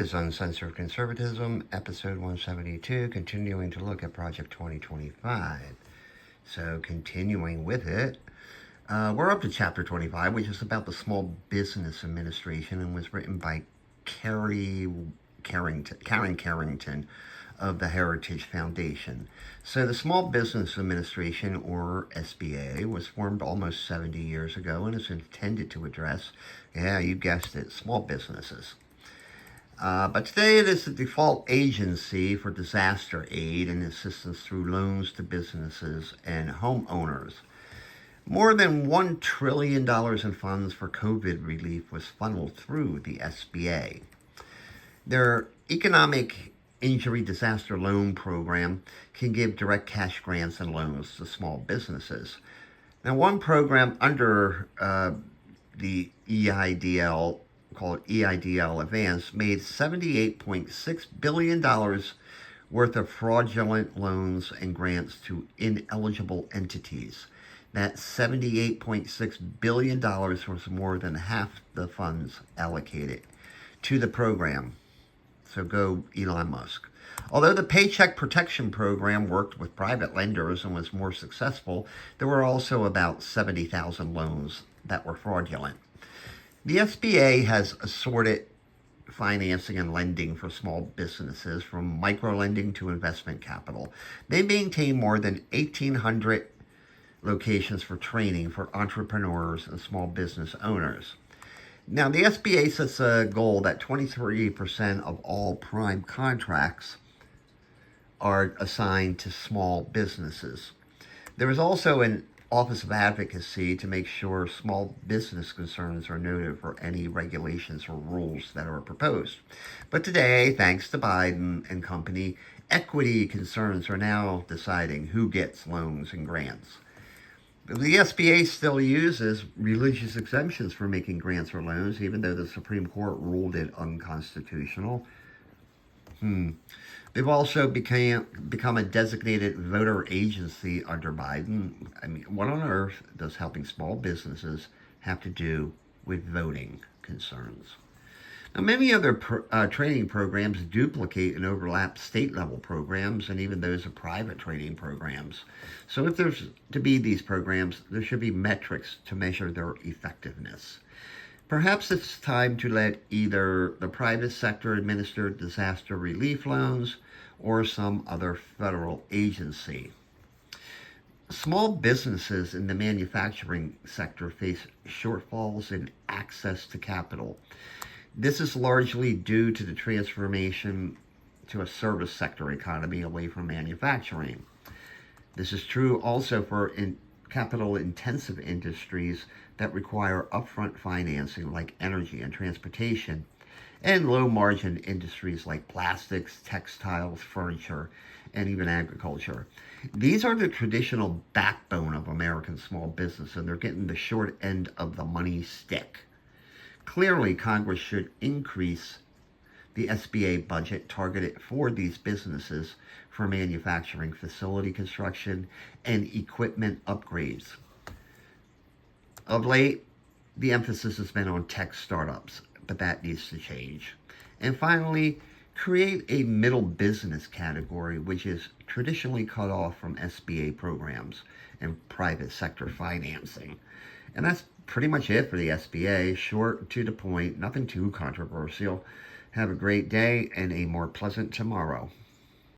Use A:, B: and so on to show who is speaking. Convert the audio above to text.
A: This is Uncensored Conservatism, episode 172, continuing to look at Project 2025. So, continuing with it, we're up to Chapter 25, which is about the Small Business Administration and was written by Karen Carrington of the Heritage Foundation. So the Small Business Administration, or SBA, was formed almost 70 years ago and is intended to address, you guessed it, small businesses. But today it is the default agency for disaster aid and assistance through loans to businesses and homeowners. More than $1 trillion in funds for COVID relief was funneled through the SBA. Their economic injury disaster loan program can give direct cash grants and loans to small businesses. Now, one program under the EIDL, called EIDL Advance, made $78.6 billion worth of fraudulent loans and grants to ineligible entities. That $78.6 billion was more than half the funds allocated to the program. So go Elon Musk. Although the Paycheck Protection Program worked with private lenders and was more successful, there were also about 70,000 loans that were fraudulent. The SBA has assorted financing and lending for small businesses, from micro-lending to investment capital. They maintain more than 1,800 locations for training for entrepreneurs and small business owners. Now, the SBA sets a goal that 23% of all prime contracts are assigned to small businesses. There is also an Office of Advocacy to make sure small business concerns are noted for any regulations or rules that are proposed. But today, thanks to Biden and company, equity concerns are now deciding who gets loans and grants. The SBA still uses religious exemptions for making grants or loans, even though the Supreme Court ruled it unconstitutional. They've also become a designated voter agency under Biden. I mean, what on earth does helping small businesses have to do with voting concerns? Now, many other training programs duplicate and overlap state-level programs and even those of private training programs. So if there's to be these programs, there should be metrics to measure their effectiveness. Perhaps it's time to let either the private sector administer disaster relief loans or some other federal agency. Small businesses in the manufacturing sector face shortfalls in access to capital. This is largely due to the transformation to a service sector economy away from manufacturing. This is true also for capital-intensive industries that require upfront financing like energy and transportation, and low-margin industries like plastics, textiles, furniture, and even agriculture. These are the traditional backbone of American small business, and they're getting the short end of the money stick. Clearly, Congress should increase the SBA budget targeted for these businesses for manufacturing, facility construction, and equipment upgrades. Of late, the emphasis has been on tech startups, but that needs to change. And finally, create a middle business category, which is traditionally cut off from SBA programs and private sector financing. And that's pretty much it for the SBA. Short, to the point, nothing too controversial. Have a great day and a more pleasant tomorrow.